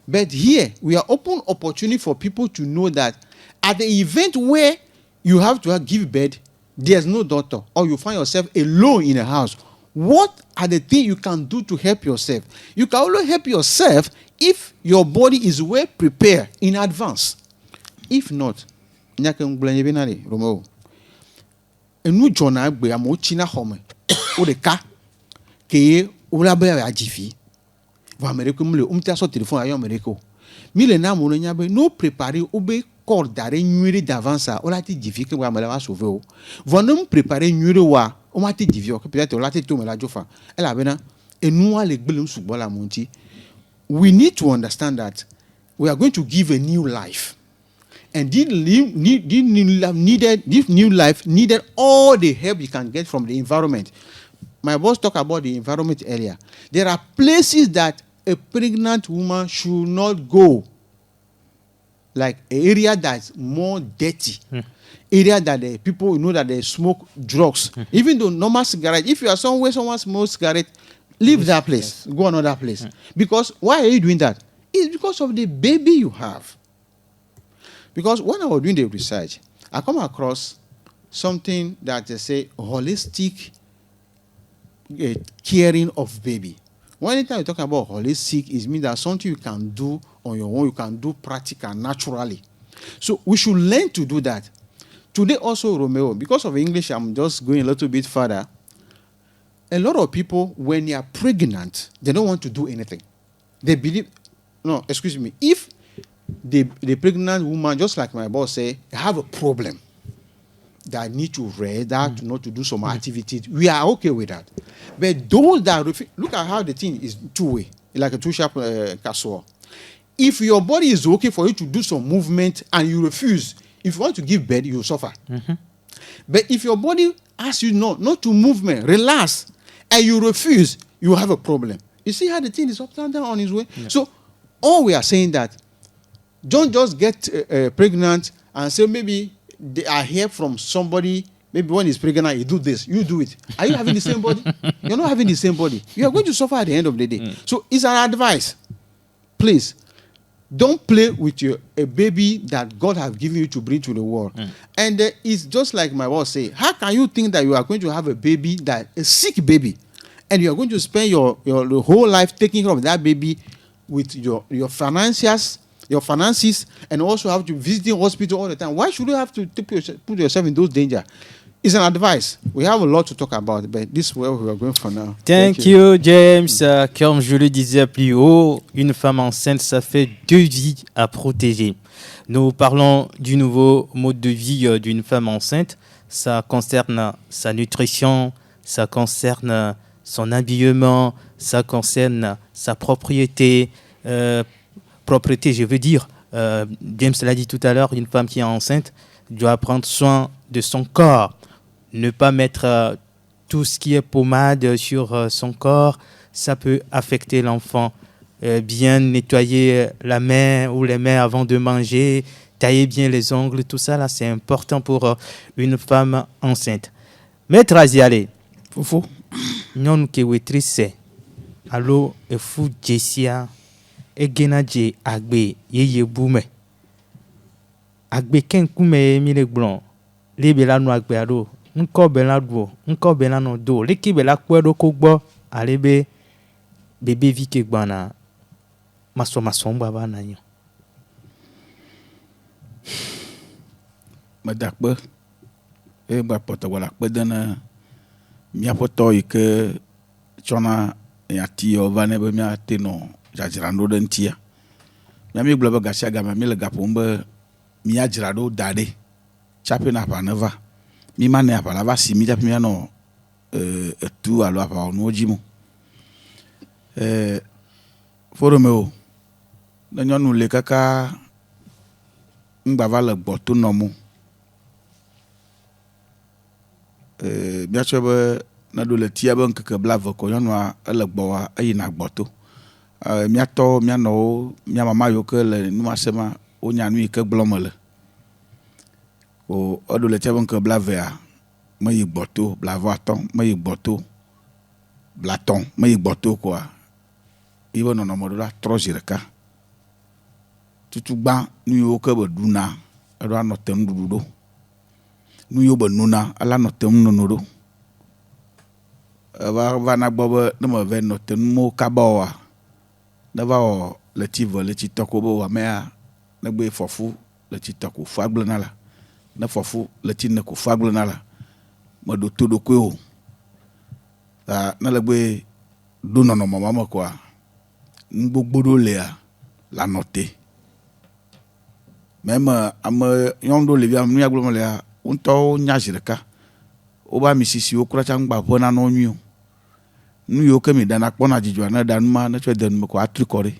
But here, we are open opportunity for people to know that at the event where you have to give birth, there's no doctor, or you find yourself alone in a house. What are the things you can do to help yourself? You can only help yourself if your body is well prepared in advance. If not, Romeo. Enu jona gbe amo china home. O de ka ke o la be a jifi. Va America mule umta so téléphone ayo America. Mile na mo nya be no préparer o be corps d'arrêt nuire d'avance o la ti jifi ke wa mala va sauver o. Va no préparer nuire wa o ma ti jifi o peut-être o la ti to me la jofa. Elle a bena enu a le gbele subo la monti. We need to understand that we are going to give a new life. And this new life needed all the help you can get from the environment. My boss talked about the environment earlier. There are places that a pregnant woman should not go. Like an area that's more dirty. Area that the people know that they smoke drugs. Even though normal cigarette, if you are somewhere someone smokes cigarette, leave that place. Go another place. Because why are you doing that? It's because of the baby you have. Because when I was doing the research, I come across something that they say holistic caring of baby. When time you talk about holistic, it means that something you can do on your own, you can do practical, naturally. So we should learn to do that. Today also, Romeo, because of English, I'm just going a little bit further. A lot of people, when they are pregnant, they don't want to do anything. They believe, if the pregnant woman, just like my boss say, have a problem that need to rest, that not to do some activities, we are okay with that. But those that look at how the thing is two-way, like a two-sharp castle. If your body is okay for you to do some movement and you refuse, if you want to give birth, you will suffer. But if your body asks you not to movement, relax, and you refuse, you have a problem. You see how the thing is up and down on its way? Yeah. So all we are saying that don't just get pregnant and say maybe they are here from somebody. Maybe when he's pregnant, you do this, you do it. Are you having the same body? You're not having the same body. You are going to suffer at the end of the day. So it's an advice. Please, don't play with a baby that God has given you to bring to the world. And it's just like my boss say, how can you think that you are going to have a baby, that a sick baby, and you are going to spend your whole life taking care of that baby with your finances, and also have to visit the hospital all the time? Why should you have to put yourself in those danger? It's an advice. We have a lot to talk about, but this is where we are going for now. Thank you, James. Comme je le disais plus haut, une femme enceinte, ça fait 2 vies à protéger. Nous parlons du nouveau mode de vie d'une femme enceinte. Ça concerne sa nutrition, ça concerne son habillement, ça concerne sa propriété. Propriété, je veux dire, James l'a dit tout à l'heure, une femme qui est enceinte doit prendre soin de son corps. Ne pas mettre tout ce qui est pommade sur son corps, ça peut affecter l'enfant. Bien nettoyer la main ou les mains avant de manger, tailler bien les ongles, tout ça là, c'est important pour une femme enceinte. Maître Aziale, Fofo. non ke wetrice, allo e fu jesia, e genaje agbe yeye bume. Agbe ken kume mile blon, lebe la no agbe ado. Nko bela do, nko bela no do. Leki bela kwedo ko gbo, alebe bebe vike gbana. Maso baba na yo. Madakbe e ba poto wala kpedana mia poto ike chona ya tio vane be mia teno jajrando dentia. Mia mi globa gasia gama mi le gapombe mia jrado dade. Chape na pa neva. Mi mane apa la va si mi japi mi no tu alo apa no jimo. Foromeo na nyɔnu le kaka ngbava le gbɔto nɔmu biatsɔ be ne ɖo le tia be ŋkeke blave ko nyɔnua ele gbɔwa eyina gbɔto miatɔ mianɔwo mia mama yiwo ke le numasema wonya nu yi ke gblɔm mele o eɖo le tia be ŋkeke blavea meyi gbɔto blavɔ atɔ meyi gbɔto blatɔ meyi gbɔto koa ibe nɔnɔme ɖo la trɔ zi ɖeka tutugba nu yiwo ke be ɖuna eɖo anɔ te nuɖuɖu ɖo nu yiwo be nuna ala nɔ te nunono ɖo va na gbɔ be ne me ve nɔ te numo kaba oa ne va wɔ le tsi ve le tsi tɔko be wɔamea ne gbe fɔfu le tsi tɔko fu agble na la ne fɔfu le tsi ne ko fu agble na la me ɖo to ɖokoe o ne le gbe ɖo nɔnɔme ma me koa nu gbogbo ɖo lea la nɔ te même ame nyɔnu ɖo le via nu ya gblɔm lea ŋutɔwo nya zi ɖeka wobe ami sisiwo kura tsa ŋgba ƒe nanewo nyui o nu yiwo ke mi ɖana kpɔna dzidzɔa ne ɖa nu ma ne tsɔ de nu me ko atri kɔ ɖe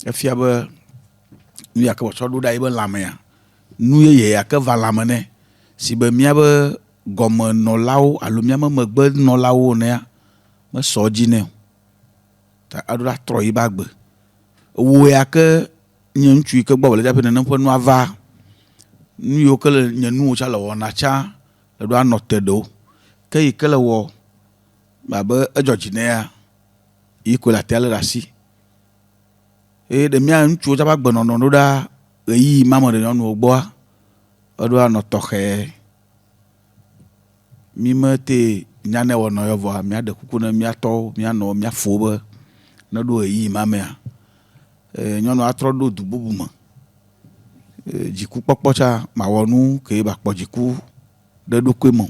efia be nu ya ke wòtsɔ ɖo ɖa yi be lãmea nu yeye ya ke va lãme nɛ si be míabe gɔmenɔlawo alo míame megbe nɔlawo nea mesɔ dzi nɛ o ta eɖo la trɔ yi be agbe wo ya ke nye ŋutsu yi ke gbɔ le dzaƒe nene ƒe nua va nu yiwo ke le nye nuwo tsa le wɔna tsa le ɖo anɔ te ɖewo ke yi ke le wɔ abe edzɔ dzi nɛa yi koe le atea le ɖe asi eye ɖe mía ŋutsuwo tsa va gbenɔnɔ ɖo ɖa ɣeyiɣi ma me ɖe nyɔnuwo gbɔa eɖo anɔ tɔxɛ mi mete nyane wɔnɔ yɔ vɔa mía ɖe kuku ne mía tɔwo mía nɔ mía fo be ne ɖo ɣeyiɣi ma mea nyɔnu atrɔ ɖo du bubu me dziku kpɔkpɔ tsa ma wɔ nu ke ba kpɔ dziku ɖe ɖokui me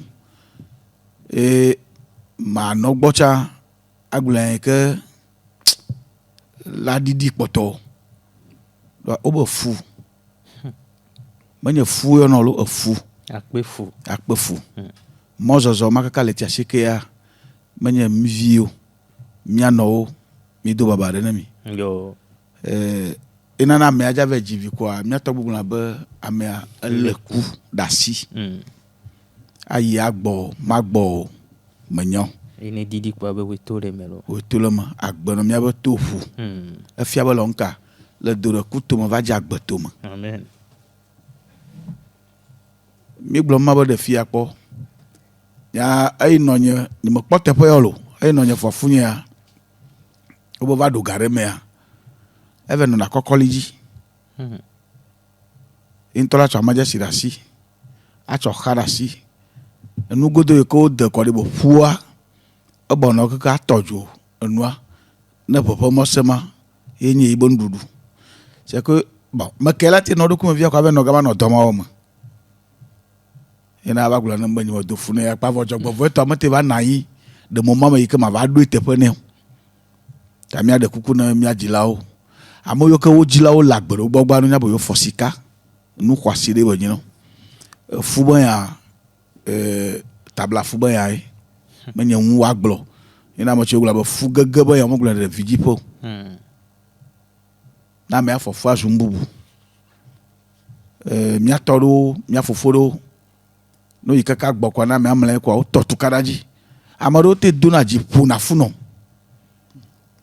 ma nɔ gbɔ tsa agblẽ ke la ɖiɖi kpɔtɔ wobe fu menye fu yɔnɔ lo efu akpe fu mɔzɔzɔ ma kaka le tiasi kea menye miviwo mianɔwo mi do baba ɖe ne mi enana amea dza ve dzivi koa miatɔ gbogbo la be amea ele ku ɖe asi ayi agbɔ magbɔ menyɔ ene didi kwa be weto le melo weto le me agbenɔ miabe to ƒu efia be le nka le do ɖe ku tome va dze agbe tome amen mi gblɔ ma be ɖe fia kpɔ ya eyi nɔ nye mekpɔ teƒe yɔ lo eyi nɔ nye fɔfunyea wo va ɖo ga ɖe mea eve no na kokoliji intola cha maja sirasi acho kharasi enu godo ko de ko de bo fua obono ka tojo enua na popo mosema yenye ibon dudu c'est que bon makela ti no do kuma via ko ave no gaba no doma o mo ina ba gula na mbanyi wo do funu ya pa vojo gbo to mate ba nayi de mo mama yike ma ba do itepe ne tamia de kuku na mi ajilao amoyo ke wo jilao lagbero gbogba no nyabo yo fosika nu kwasire bo nyino fubo ya tabla fubo ya menye nwu aglo ina mo chegula bo fu gagabo ya mo gula de vigipo na me afofo azumbubu mi atoro mi afoforo no yikaka gbokwa na me amle kwa o totu karaji amaro te donaji pu na funo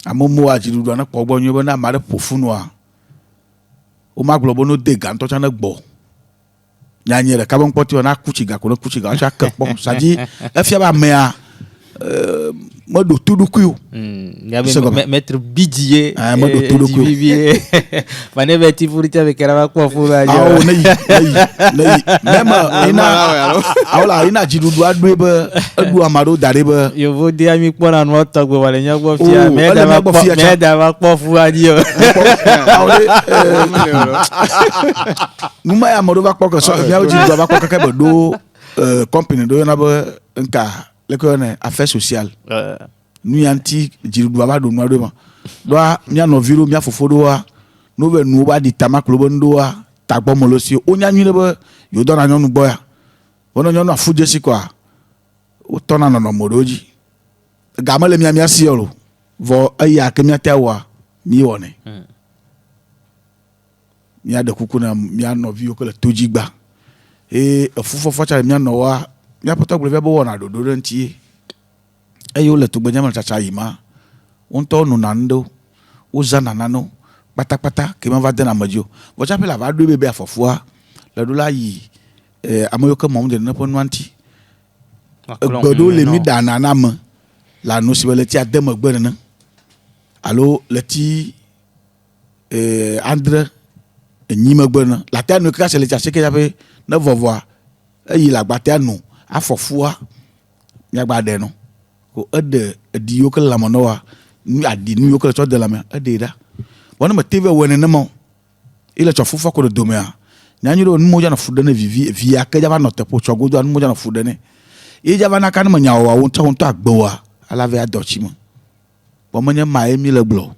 amomo ajirudu na pogbo nyo na mare pofunu a o maglobo no de gan to chana gbo nyanyere ka bon poti na kuchiga ko kuchiga acha kepo saji efia ba mea modo tuduku mettre bidier modo tuduku mané beti furita be kera ko fura jo ah nei même ina jirudu adwe be adu amaro dare be yo vo dia mi pona no tagbo wale nyagbo fia me da ba ko fura dio numa ya amaro ba ko so ya jirudu ba ko ka be do company do na be nka lekone affaires sociales nu yanti jirudu ba do no do ma do nya no viro mia fofodo wa no be nu ba di tamaklo bondo wa tagbo molosi onya nyi be yo do na nyonu boya wono nyonu afuje si kwa o tona no moroji gamale mia si olo vo aya ke mia tawa mi wone mia de kuku na mia no vio ko le tojigba fufofo cha mia no wa mia pota gbe bo wona do nti ayo le to gbenya ma chacha yima onto no nando uzana nano patapata ke ma va de na majo vo cha pela va do bebe afofua le do la yi amoyo ke mom de na ponu anti gbodo le mi dana na ma la no si le ti adem gbe na allo le ti andre enyima gbe na la ta no ka se le cha se ke ja pe na vovoa yi la gba ta no afofua nya gba de no ko ede di yo ke la mo no wa ni adi ni yo ke to de la me ede da wona ma tv wona na mo ile cho fufa ko do me a nya nyi do mo ja na fude na vivi aka ja ba no te po cho go do mo ja na fude ne e ja ba na kan mo nya wa won to agbo wa ala ve adochi mo bo mo nya ma emi le glo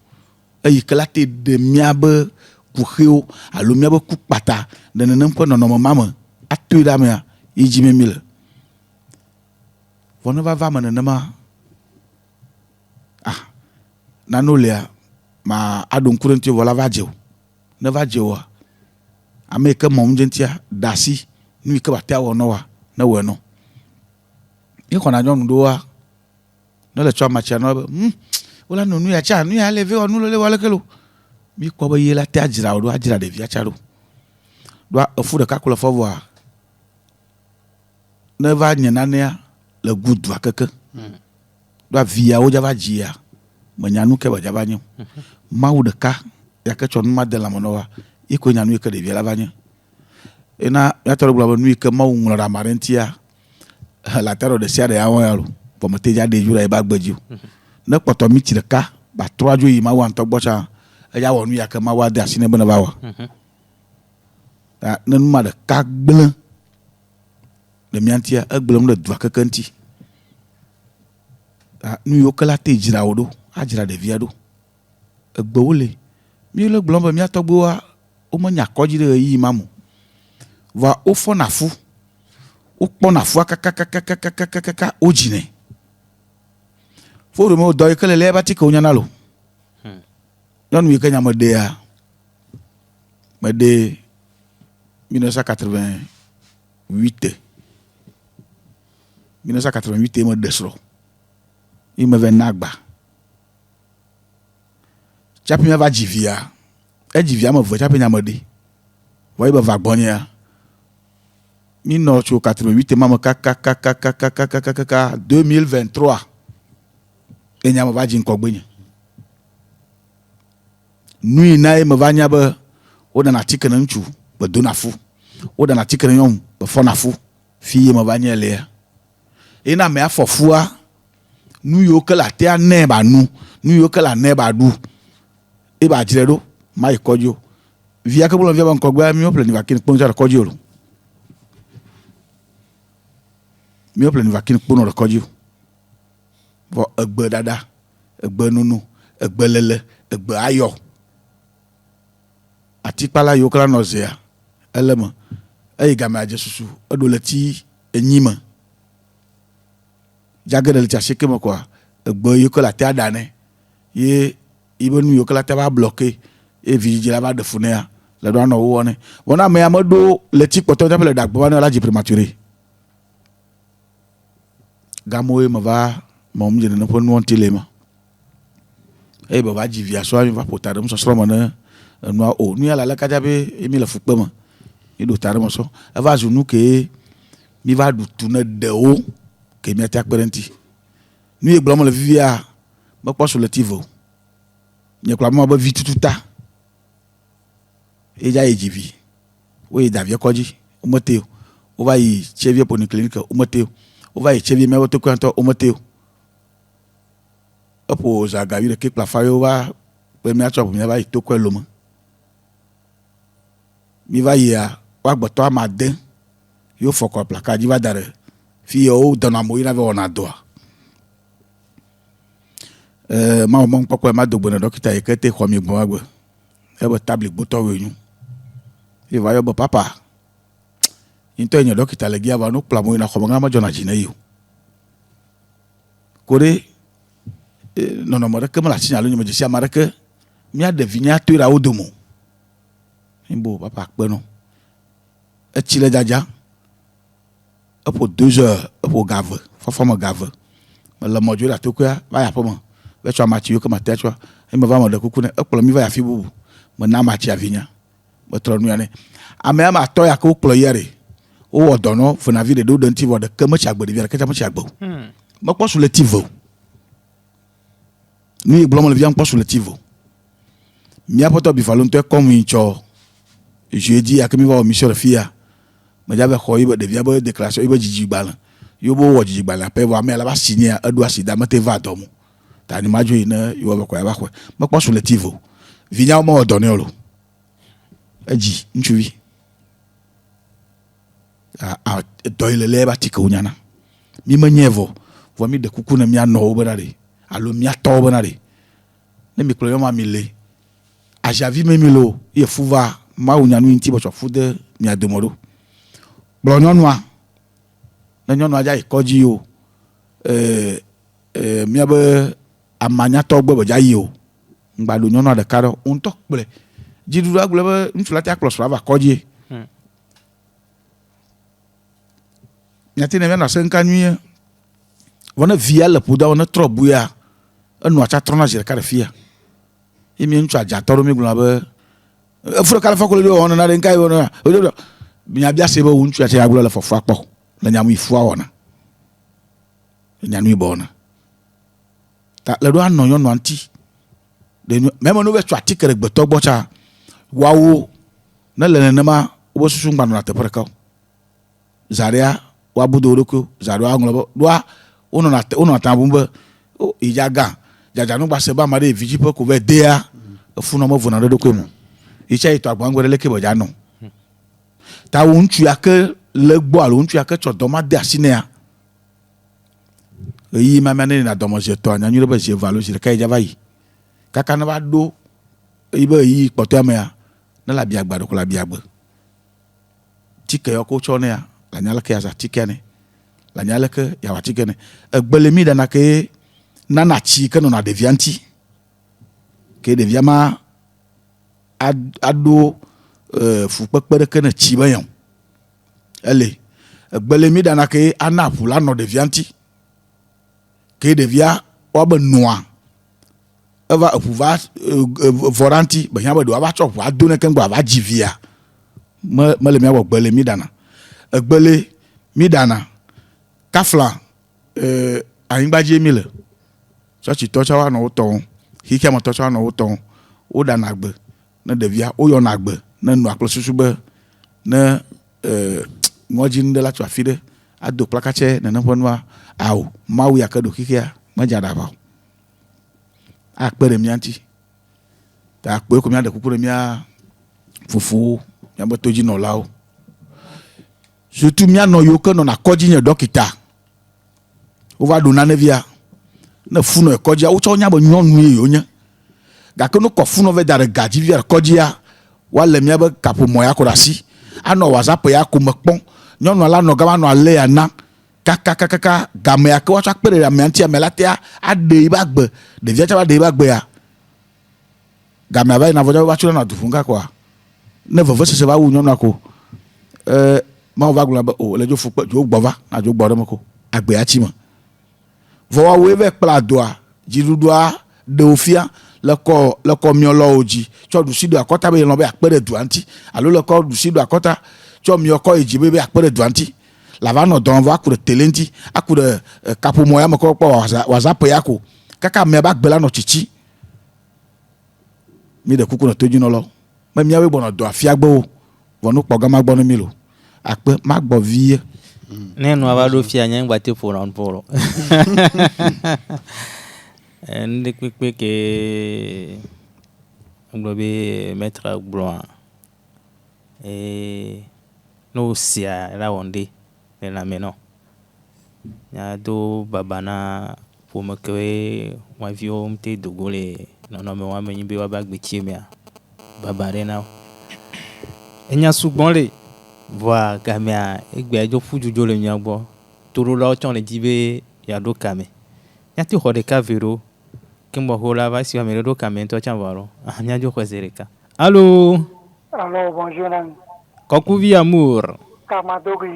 e ke la te de mia be ku khio alo mia be ku pata de ne npo no no mama atu da me a iji me mile vona va ma na ma nanolia ma adon kurenti vola vaje ne vaje wa ameke mom jentia dasi ni ke batia wo no wa na we no e kona nyon do wa no le chama cha no wala no nu ya cha nu ya leve onu le wala kelo mi ko ba yela ta ajira do ajira de via charo do afu de kakula fovo a ne va nyana ne le gudu akeke do via o java jia manyanu ke ba java nyu mawu de ka ya ke chon ma de la monowa iko nyanu ke de via la vanya ena ya toro gba nu ke mawu ngora marentia la tero de sia de awon yalo po mate ja de jura e ba gbeju ne poto mi ti de ka ba trojo yi ma wan to gbocha ya wonu ya ke ma wa de asine bana ba wa ta nan ma de ka gbele de miantia agbelem de dwa kekanti nu yo kala te jira odo ajira de viado egbowole mi le glombe mi atogbo wa o mo nya koji de yi mamu va o fo na fu o po na fu aka o jine fo ro mo do ikele le ba ti ko nya na lo non mi kenya mo de ya me de 1988 mo desro il me ven nagba chapi me va jivia e jivia mo vo chapi nya mo de wo ibe va gbonia 1988 mama ka 2023 enya mo va jin ko gbenya nui na me va nya be wo da na tike na nchu be do na fu wo da na tike na yom be fo na fu fi me va nya le ina me afofua nu yo ke la te ane ba nu yo ke la ne ba du e ba jire do mai kojo via ke bolo via ban kogba mi o plani va kin ponja kojo lo mi o plani va kin pono kojo vo egbe dada egbe nunu egbe lele egbe ayo ati pala yo kala no zea elema e ga ma jesusu odo leti enyima jagere leti aseke mo kwa egbe yo kala te adane ye ibenu yo kala te ba bloquer e vigila ba de funea le do no woni wona me amado leti poto ta le dagbo na la ji prématuré gamoe me va mom je ne pon won tilema e ba ji via so mi va potare mo so mo na no o nu ala la kajabe e mi la fukpe mo e do tare mo so e va junu ke mi va du tuna de o ke mi atak parenti nu e gblomo le vivia mo po sur le tivo nye kwa mo ba vitututa e ja e jivi o e davia koji o moteo o va yi chevie pour une clinique o moteo o va yi chevie me woto kwanto o moteo opo za ga yire ke plafayo va pe mi atop mi va yi to kwelo mo mi va yi a wa gboto amade yo foko plaka ji va dare fi o dona mo ina ve ona doa ma mo poko ma dogbo na dokita e kete ko mi gbon agbe e bo table gboto we yun e va yo bo papa into enyo dokita le gia va no pla mo ina ko ma jona jina yo kore non mo rek ma la signalo ni mo je sia ma rek mi a devinya to ira odomo imbo papa pe no e chile jaja pour 2 heures pour gave faut faire mon gave le module la to quoi va ya pomo ve twa match yo ka mate twa e me va mo de kuku ne e kplo mi va ya fi bubu mo na match avinya mo tro nu ane ame ama to ya ko kplo yere o odono fo na vie de do denti vo de ke mo chagbo de vie ke ta mo chagbo mo po sur le tivo ni blo mo le vient po sur le tivo mi apoto bi falon to comme incho jeudi akemi va au mission de fia me j'avais khoyiba de via ba déclaration iba jiji gbala yo bo wo jiji gbala pe wa me la ba signer adu asida mate va domo ta ni majo ina yo ba ko ya ba ko mo po sur le tivo vinya mo odone olo aji nchuwi a doile le ba tika unyana mi manyevo vo mi de kuku na mi ano obanare alo mi ato obanare ne mi kloyo ma mi le a javi me mi lo ye fuva ma unyanu inti bo cho fude mi adomoro blonyonwa na nyonwa ja ikoji o mi abe amanya to gbe bo ja yi o ngba lo nyonwa de karo on to ple jidu agble be ntulati aklos lava koji nyati ne na senka nwie wona via le poda wona trobuya enu acha trona jere kare fia imi ntu aja toro mi gula be furo kala fakolo do wona na den kai wona binya bia sebe wuntu acha agula le fofo akpo na nyamu ifu awona nyanu ibona ta le do anonyo no anti de memo no be tu atikere gbeto gbocha wawo na le nema obo susu ngba na tepereka zaria wa budoroko zaria nglo doa uno na tambumba o ijaga jaja no gba seba mare vijipo ko ve dea funa mo vuna do ko mu icha ito agbangore leke boja no ta wuntu yake le gbo alo wuntu yake cho doma de asinea yi mama ne na domo je to anyanyu be je valo je kai java yi kaka na ba do ibe yi poto ya na la biagba do ko la biagba tike yo ko cho ne ya la nyala ke ya za tike ne la nyala ke ya wa tike ne egbelemi da na ke nana chi ke no na devianti ke deviama ado fu pekpere ke na chi bayan ele egbelemi da na ke anapu la no devianti ke devia oba noa eva pouvoir voranti ba yaba do aba chop ado ne ken gba ba jivia mele mi abo gbele mi dana egbele mi dana kafla ayingbaje mi le so chi tocha wa no to hike mo tocha no to wo ɖana agbe ne ɖevia woyɔna agbe ne nua kple susu be ne ŋɔdzi nu ɖe la tso afi ɖe ado kplakatsɛ nene ƒe nua awo mawu ya ke ɖo xixia medza ɖa va o akpe ɖe mía ŋuti ta akpe ko mía ɖe kuku ɖe mía fofowo míabe todzinɔlawo surtout mía nɔ yiwo ke nɔna kɔdzi nye dɔkita wova ɖo nane via ne funɔ kɔdzia wotsɔ nya be nyɔnu ye wonye gake no kɔ funɔ ve da ɖe gadzi via kɔdzia woale míabe kaƒomɔ ya kɔ ɖe asi anɔ whatsapp ya ko me kpɔm nyɔnua la nɔ gama nɔ ale ya na kakakaka game ya ke woatsɔ akpe ɖe amea ŋuti ame la tea aɖe yi be agbe ɖevia tsɛ va ɖe yi be agbe ya gamea va yina vɔdza va tso na du ƒum kakɔa ne vevesese va wu nyɔnua ko mawu va gblɔ be o le dzo fukpe dzo gbɔ va na dzo gbɔ ɖe me ko agbe ya tsi me vɔ woawoe va kpla doa dziɖuɖua ɖewo fia le kɔ miɔlɔwo dzi tsɔ ɖusi do akɔta be yelɔ be akpe ɖe dua ŋuti alo le kɔ ɖusi do akɔta tsɔ miɔ kɔ yi dzi be akpe ɖe dua ŋuti lava nɔ dɔn vɔ aku ɖe tele ŋuti aku ɖe kaƒomɔ ya me kɔ kpɔ whatsapp ya ko kaka amea be agbe la nɔ tsitsi mi ɖe kuku nɔ todzinɔlɔ me míawoe gbɔnɔ dɔ afia gbewo vɔ no kpɔ gama gbɔ ne mi lo akpe ma gbɔ vie ne nua va ɖo fia nye ŋgbate ƒo ƒo ndi kpekpe ke gblɔ be maître gblɔa no sia la wɔnde le lãmenɔ nya do baba na ƒome kewoe waviwo ŋute dogo le nɔnɔme woame nyi be woabe agbetsi mea baba ɖe na wo enya sugbɔ le voa gamea egbea dzo ƒu dzodzo le mia gbɔ toɖolawo tsɔ le dzi be yeaɖo kame míate xɔ ɖeka ve ɖo kemgbe la va si ame ɖe ɖo kame ŋutɔ tsã vɔ ɖo míadzo xɔ ze ɖeka allo bonjour ami kɔkuvi amour Kamadogi.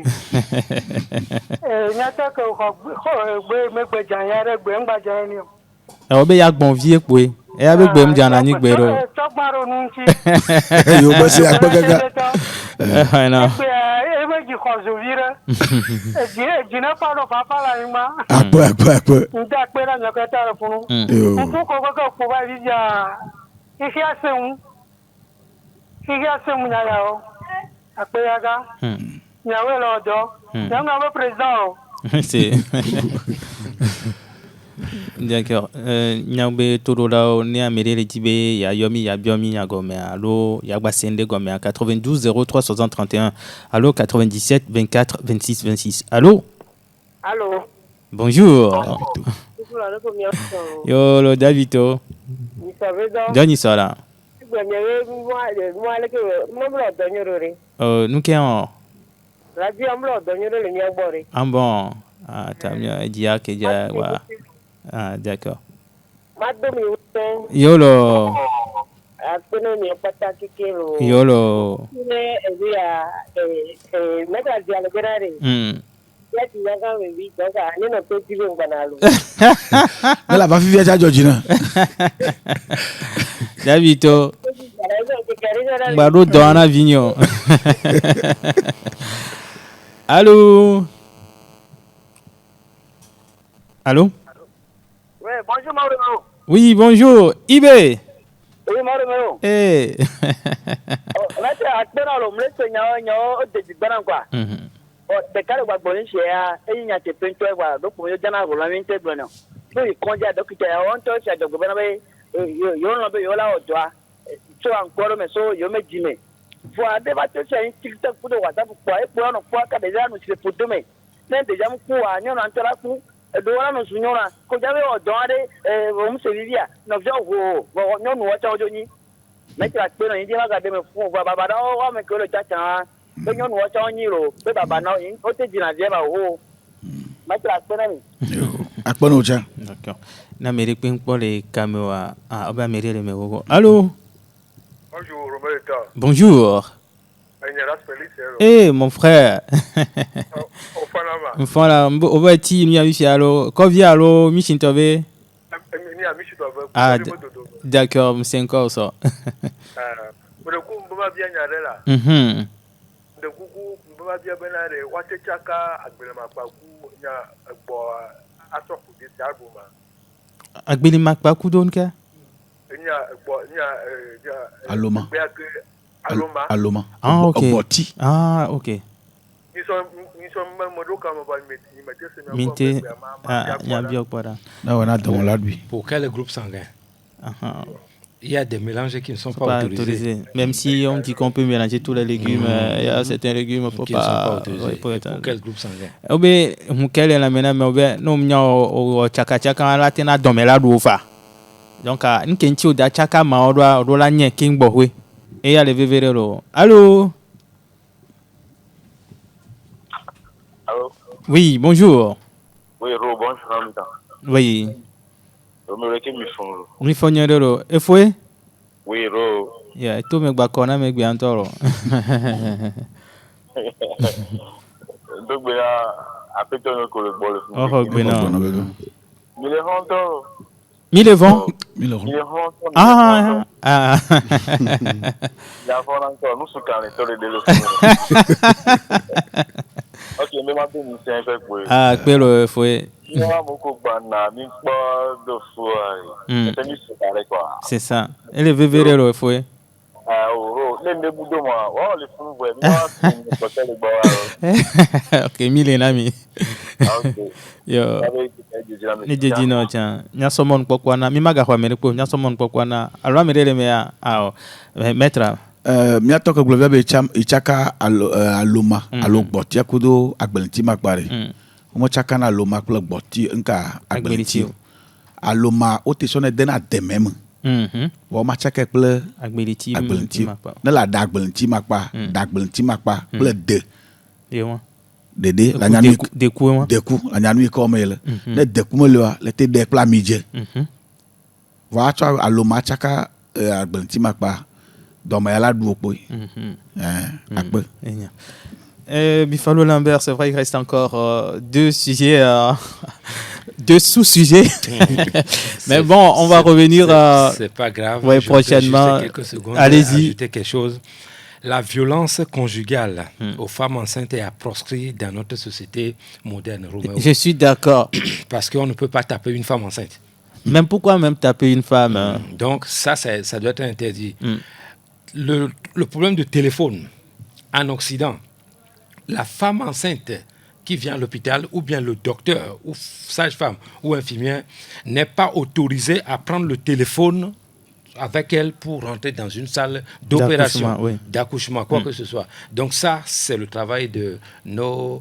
Nyata ke gbe megbe janya ɖe gbe ŋgba janya ni o. Ewo be ya gbɔn vie kpoe. Eya be gbe mdzana nyi gbe ɖo. Tɔgbaro nu ŋuti. Yo be se akpe gaga. Ɛna. Ebe dzi xɔ zovi ɖe. Edzi ne fa ɖo fafa le anyigba. Akpe. Ŋdɔ akpe ɖe nyɔkɛta le funu. Ŋku kɔkɔ ke ƒo va yi dzia. Xixia seŋu nyayawo. Akpe yaga. Nyawe le ɔdɔ. Nyɔnu abe président o. C'est. D'accord. Nyagbe toɖolawo ne ame ɖe le dzi be yayɔmi yabiɔmi nyagɔme alo yagbase ŋɖe gɔmea 92 03 60 31 alo 97 24 26 26. Allô? Allô? Bonjour. Yo, lo Davito. Johnny Sola. Nous qui en ah bon, ah t'as mieux dit que déjà voilà. Ah d'accord. Yolo. Yolo. La va vivre à Georgina. Davito. Baro Dona Vignon. Allô? Allô? Oui, bonjour Mauro. Oui, bonjour. Ibe. Oui, Mauro. Eh. On a fait un peu dans le monde, on a dit quoi. De cara wa bolin shea e nya te pento wa do ko yo jana go la mente blono so i konja doctor on to sha do gobana be yo no be yo la ojoa so an koro me so yo me jime fo ade ba te sha TikTok fu do WhatsApp ko e po no po ka de ja no se foto me ne de jam ku wa nyo na ntara ku do wa no su nyora ko ja be ojo ade o mu se vivia no jo go nyo no wa cha ojo ni me tra pe no yin di ma ga de me fu ba ba da o me ko lo cha cha be nyɔnu wɔtsɔ nyi ro be baba na o te dzina vie ba o ma tra akpe na mi. Akpe na o tsa. D'accord. Na meri kpe ŋkpɔ le kame wa ah obe ameri le me wogo. Allô. Bonjour Roberta. Bonjour. Eh mon frère. Enfin on va ti mi avi alo ko vi alo mi sintobe. Ah d'accord, c'est encore ça. De kuku mbaba bia benare wate chaka agbelema kpaku nya egbo asofu de albuma agbelema kpaku donka Aloma. Aloma. Ah, ok. Oboti. Ah, ok. Minté. Ah, il y a bien quoi là. Là, on a dans la lui. Pour quel groupe sanguin? Il y a des mélanges qui ne sont pas autorisés. Même si on dit qu'on peut mélanger tous les légumes, il y a certains légumes qui ne sont pas autorisés. Pour quel groupe sanguin? Obe, quel est la mena mais obe, no mnya o chaka chaka la tena domela doufa. Donc nkenti o da chaka ma o la nye king bohwe. Et ya le veverero. Allô? Allô? Oui, bonjour. Oui, bonjour. Oui. Mi fonyero. E foi? Oui, ro. Yeah, to me gba kona me gbe antoro. Donc ben après on ko le bol. Oh, gbe na. Mille honto. Mille vents. Ah. Ya fona encore nous sukane to le dele. OK, mais ma tenu c'est un peu pour. Ah, pelo foi. C'est ça. Et le vévérero foi. Ok, milenami. Yo. Ni jeji no cha. Nya somon pokwana, mi maga kwa mere po, nya somon pokwana. Alwa mere me a metra. Mia toka glovia be cham ichaka aloma alogboti akudo agbeliti makpare. Mo chaka na aloma kple gboti nka agbeliti. Aloma o te sone dena demem. Wo ma chaka kple agbeliti. Na la da agbeliti makpa, da agbeliti makpa kple de. Yo. Dede la nyanu deku la nyanu ko mele. Ne deku mo le te de pla midje. Wa cha aloma chaka agbeliti makpa. Buffalo Lambert, c'est vrai qu'il reste encore deux sujets, deux sous-sujets. Mais bon, on va revenir c'est pas grave. Ouais, prochainement. Allez-y. Ajouter quelque chose. La violence conjugale aux femmes enceintes est à proscrire dans notre société moderne. Roméo. Je suis d'accord. Parce qu'on ne peut pas taper une femme enceinte. Même pourquoi même taper une femme Donc ça doit être interdit. Le problème de téléphone en Occident, la femme enceinte qui vient à l'hôpital ou bien le docteur ou sage-femme ou infirmière n'est pas autorisé à prendre le téléphone avec elle pour rentrer dans une salle d'opération, d'accouchement, quoi que ce soit. Donc ça, c'est le travail de nos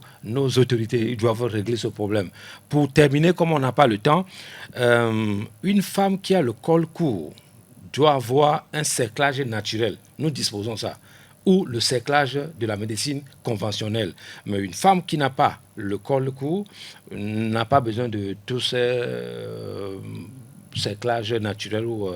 autorités. Ils doivent régler ce problème. Pour terminer, comme on n'a pas le temps, une femme qui a le col court doit avoir un cerclage naturel. Nous disposons ça. Ou le cerclage de la médecine conventionnelle. Mais une femme qui n'a pas le col court n'a pas besoin de tous ces cerclage naturel ou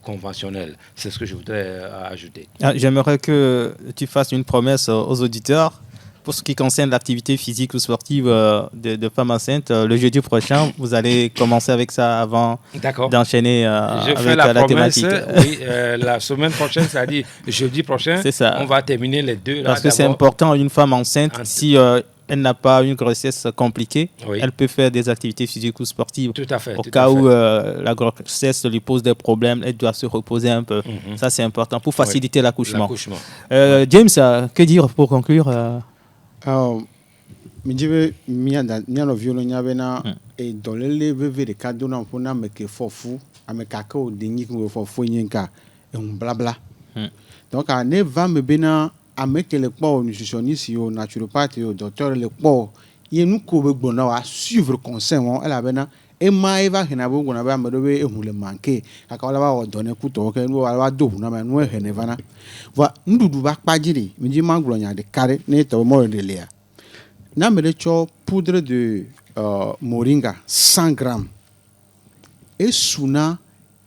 conventionnel. C'est ce que je voudrais ajouter. J'aimerais que tu fasses une promesse aux auditeurs. Pour ce qui concerne l'activité physique ou sportive de femmes enceintes, le jeudi prochain, vous allez commencer avec ça avant d'enchaîner avec la thématique. Oui, la semaine prochaine, c'est-à-dire jeudi prochain, on va terminer les deux. Parce que c'est important, une femme enceinte, si elle n'a pas une grossesse compliquée, elle peut faire des activités physiques ou sportives. Tout à fait. Au cas où la grossesse lui pose des problèmes, elle doit se reposer un peu. Ça, c'est important pour faciliter l'accouchement. James, que dire pour conclure mi jibe miano violo nyabena e dolele veve de kadona mpona meke fofu amekaka o dingi ko fofu nyenka e blabla donc a ne va me bena ameke le po nutritionniste yo naturopathe yo docteur le po ye nu ko be gbona wa suivre conseil won ela bena e ma eva hena bo gbona ba medobe e hule manke kaka wala ba o donne kuto ke nu wala do na ma nu e hene vana va ndudu ba kpajiri mi ji manglo nya de kare ne to mo de lea na me cho poudre de moringa 100 grammes et suna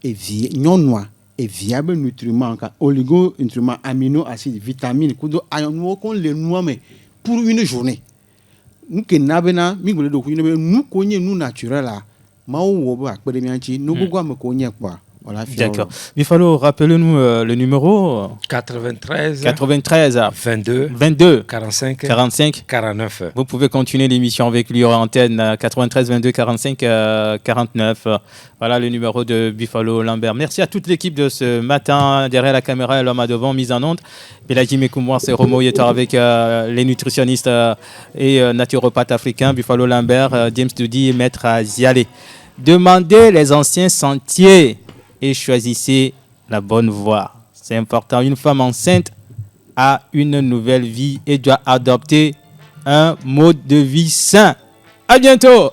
et vie nyonwa et viable nutriments oligo nutriments amino acides vitamines kudo ayon ko le noix mais pour une journée nous que nabena mi gole do ku nous ko nye nu naturel la ma wo ba pere mi anchi no gogo am ko nye kwa Voilà, D'accord. Buffalo, rappelez-nous le numéro 93 93 22 22 45 45. 49. Vous pouvez continuer l'émission avec lui en antenne 93 22 45 49. Voilà le numéro de Buffalo Lambert. Merci à toute l'équipe de ce matin derrière la caméra et l'homme à devant, mise en onde. Pélagie Mekoumouar, c'est Romo Yetor avec les nutritionnistes et naturopathes africains, Buffalo Lambert, James Doudi et Maître Zialé. Demandez les anciens sentiers et choisissez la bonne voie. C'est important. Une femme enceinte a une nouvelle vie et doit adopter un mode de vie sain. À bientôt.